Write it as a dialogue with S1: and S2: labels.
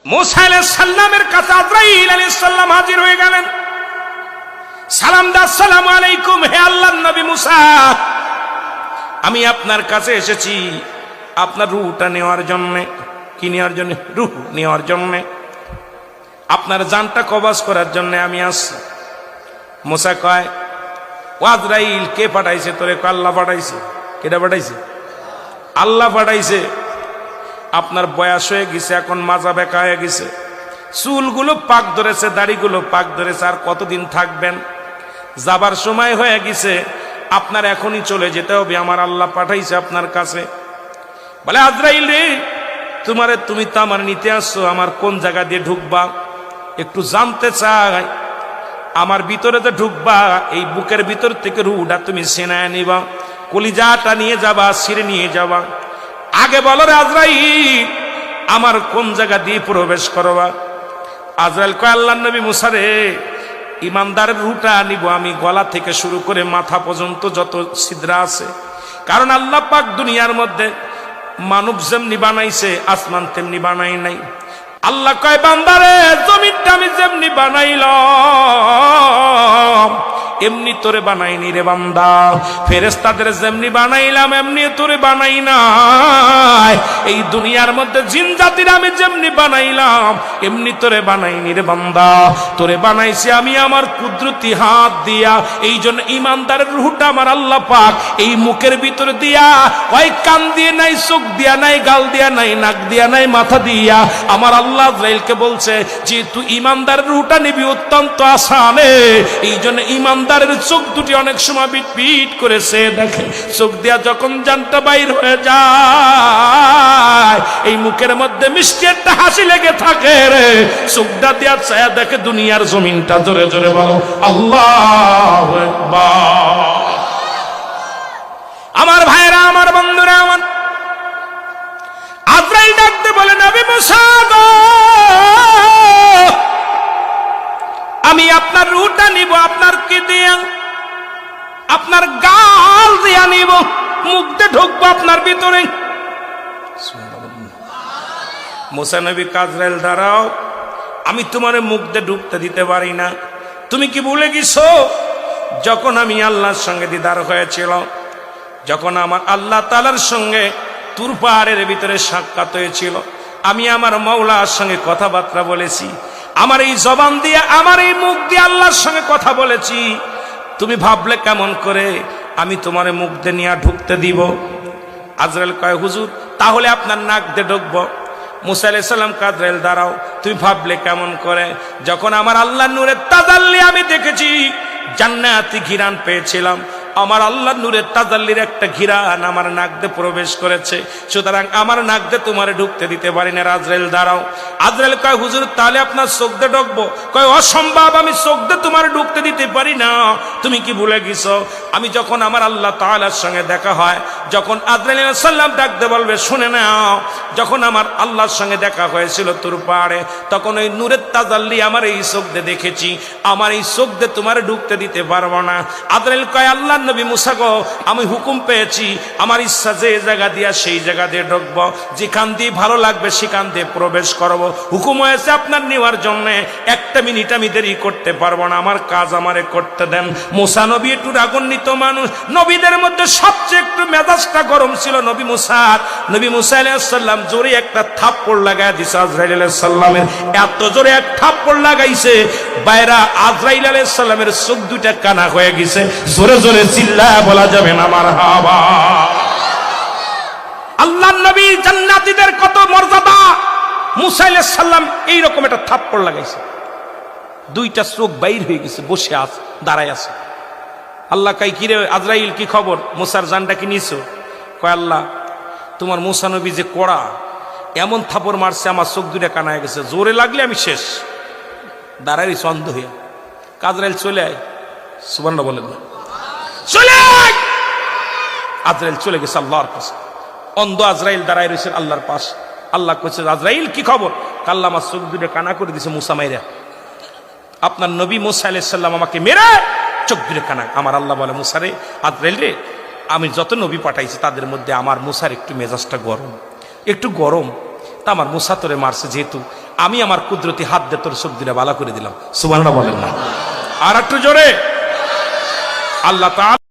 S1: মুসা আলাইহিস সালামের কাছে আজরাইল আলাইহিস সালাম হাজির হয়ে গেলেন। সালাম দা, আসসালামু আলাইকুম, হে আল্লাহর নবী মুসা, আমি আপনার কাছে এসেছি আপনার রূহটা নেওয়ার জন্য। কি নেওয়ার জন্য? রূহ নেওয়ার জন্য, আপনার জানটা কবজ করার জন্য আমি আসছি। মুসা কয়, ও আজরাইল, কে পাঠাইছে তোরে? আল্লাহ পাঠাইছে। কেটা পাঠাইছে? আল্লাহ পাঠাইছে। আপনার বয়স হয়ে গেছে, এখন মাজা বেঁকা হয়ে গেছে, চুলগুলো পাক ধরেছে, দাড়িগুলো পাক ধরেছে, আর কতদিন থাকবেন? যাবার সময় হয়ে গেছে, আপনার এখনই চলে যেতে হবে, আমার আল্লাহ পাঠাইছে আপনার কাছে। বলে, আজরাইল রে, তুমি তো আমার নিতে আসছো, আমার কোন জায়গা দিয়ে ঢুকবা একটু জানতে চাই। আমার ভিতরে তো ঢুকবা, এই বুকের ভিতর থেকে রুহটা তুমি সেনায় নিবা, কলিজাটা নিয়ে যাবা, ছিঁড়ে নিয়ে যাবা। আগে বলো রে আজরাইল, আমার কোন জায়গা দিয়ে প্রবেশ করবা? আজরাইল কয়, আল্লাহর নবী মুসা রে, ইমানদারের রুহটা নিব আমি, গলা থেকে শুরু করে মাথা পর্যন্ত যত ছিদ্রা আছে। কারণ আল্লাহ পাক দুনিয়ার মধ্যে মানব যেমনি বানাইছে, আসমান তেমনি বানাই নাই। আল্লাহ কয়, বান্দারে, জমিনটা আমি যেমনি বানাইলাম এমনি তোরে বানাইনি রে বান্দা। ফেরেশতাদের যেমনি বানাইলাম এমনি তোরে বানাই নাই। এই দুনিয়ার মধ্যে জিন জাতির আমি যেমনি বানাইলাম এমনি তোরে বানাইনি রে বান্দা। তোরে বানাইছি আমি আমার কুদরতি হাত দিয়া। এই জন্য ইমানদারের রূহটা আমার আল্লাহ পাক এই মুখের ভিতরে দিয়া, ওই কান দিয়ে নাই, চোখ দিয়া নাই, গাল দিয়া নাই, নাক দিয়া নাই, মাথা দিয়া আমার আল্লাহ আজরাইলকে বলছে যে তুই ইমানদারের রূহটা নিবি, অত্যন্ত আসানে। এই জন্য ইমানদারের চোখ দুটি অনেক সময় পিট করেছে, দেখে চোখ দিয়া যখন জানটা বাইর হয়ে যায়, এই মুখের মধ্যে মিষ্টি একটা হাসি লেগে থাকে রে, চোখটা দিয়া ছায়া দেখে দুনিয়ার জমিনটা। জোরে জোরে বলো আল্লাহু আকবার। আমার ভাইরা, আমার বন্ধুরা, আমার আজরাইল ডাকতে বলে, নবী মুসা গো, আমি আপনার রূহটা নিব। আপনার কি দিয়া? আপনার গাল দিয়া নিব, মুখ দিয়ে ঢুকবো আপনার ভিতরে। মুসা নবী, আজরাইল দাঁড়াও, আমি তোমার মুখ দিয়ে ঢুকতে দিতে পারি না। তুমি কি ভুলে গেছো যখন আমি আল্লাহর সঙ্গে দিদার হয়েছিল, যখন আমার আল্লাহ তাআলার সঙ্গে তুর পাহাড়ের ভিতরে সাক্ষাৎ হয়েছিল, আমি আমার মাওলার সঙ্গে কথাবার্তা বলেছি, আমার এই জবান দিয়ে, আমার এই মুখ দিয়ে আল্লাহর সঙ্গে কথা বলেছি। তুমি ভাবলে কেমন করে আমি তোমার মুখ দিয়ে নিয়ে ঢুকতে দিব? আজরাইল কয়, হুজুর, তাহলে আপনার নাক দিয়ে ঢুকবো। মুসা আলাইহিস সালাম, আজরাইল দাঁড়াও, তুমি ভাবলে কেমন করে? যখন আমার আল্লাহর নূরের তাজাল্লি আমি দেখেছি, জান্নাতি ঘিরান পেয়েছিলাম, আমার আল্লাহ নূরের তাজাল্লির একটা ঘিরান আমার নাক দিয়ে প্রবেশ করেছে, সুতরাং আমার নাক দিয়ে তোমারে ঢুকতে দিতে পারি না। আজরাইল দাঁড়াও। আজরাইল কয়, হুজুর, তাহলে আপনার চোখ দিয়ে ঢুকবো? কয়, অসম্ভব, আমি চোখ দিয়ে তোমার ঢুকতে দিতে পারি না। তুমি কি ভুলে গেছো আমি যখন আমার আল্লাহ তাআলার সঙ্গে দেখা হয়, যখন আজরাইল আলাইহিস সালাম ডাকতে বলবে, শুনে নাও, যখন আমার আল্লাহর সঙ্গে দেখা হয়েছিল তুর পাহাড়ে, তখন ওই নূরের তাজাল্লি আমার এই চোখ দিয়ে দেখেছি, আমার এই চোখ দিয়ে তোমার ঢুকতে দিতে পারবো না। আজরাইল কয়, আল্লাহ নবী মুসা গো, আমি হুকুম পেয়েছি, আমার ইচ্ছা যে জায়গা দিয়া সেই জায়গা দিয়ে ঢুকবো, যেখান দিয়ে ভালো লাগবে সেখান দিয়ে প্রবেশ করব। হুকুম হয়েছে আপনার নেওয়ার জন্য, একটা মিনিট আমি দেরি করতে পারবো না, আমার কাজ আমারে করতে দেন। মুসা নবী একটু রাগান্বিত মানুষ, নবীদের মধ্যে সবচেয়ে একটু মেজাজটা গরম ছিল নবী মুসার। নবী মুসা আলাইহিস সালাম জোরে একটা থাপ্পড় লাগায় দিছে আজরাইল আলাইহিস সালামের, এত জোরে এক থাপ্পড় লাগাইছে, বাইরা আজরাইল আলাইহিস সালামের চোখ দুইটা কানা হয়ে গেছে। জোরে জোরে চিল্লায় বলা যাবে না মারহাবা। আল্লাহর নবী জান্নাতীদের কত মর্যাদা, মুসা আলাইহিস সালাম এইরকম একটা থাপ্পড় লাগাইছে, দুইটা চোখ বাইর হয়ে গেছে, বসে আছে, দাঁড়ায় আছে। আল্লাহ কয়, কি রে আজরাইল, কি খবর? মুসার জানটা কি নিছো? কয়, আল্লাহ, তোমার মুসা নবী যে কড়া, এমন থাপড় মারছে আমার চোখ দুইটা কানা হয়ে গেছে, জোরে লাগলে আমি শেষ। দাঁড়াই অন্ধ হইয়া। আজরাইল চলে আয়, সুবহানাল্লাহ বলেন না, চলে আয়। আজরাইল চলে গেছে আল্লাহর কাছে। অন্ধ আজরাইল দাঁড়ায় রয়েছেন আল্লাহর পাশ। আল্লাহ কইছে, আজরাইল কি খবর? আল্লাহ আমার চোখ দুটো কানা করে দিছে মুসা মাইরা। আপনার নবী মুসা আলাইহিস সালাম আমাকে মেরে চোখ দুটো কানা। আমার আল্লাহ বলে, মুসা রে, আজরাইল রে, আমি যত নবী পাঠাইছি তাদের মধ্যে আমার মুসার একটু মেজাজটা গরম, একটু গরম, তা আমার মুসা তোরে মারছে, যেহেতু আমি আমার কুদরতি হাত দিয়ে তোর চোখ দিলে বালা করে দিলাম। সুবহানাল্লাহ বলেন না আর একটু জোরে। আল্লাহ তাআলা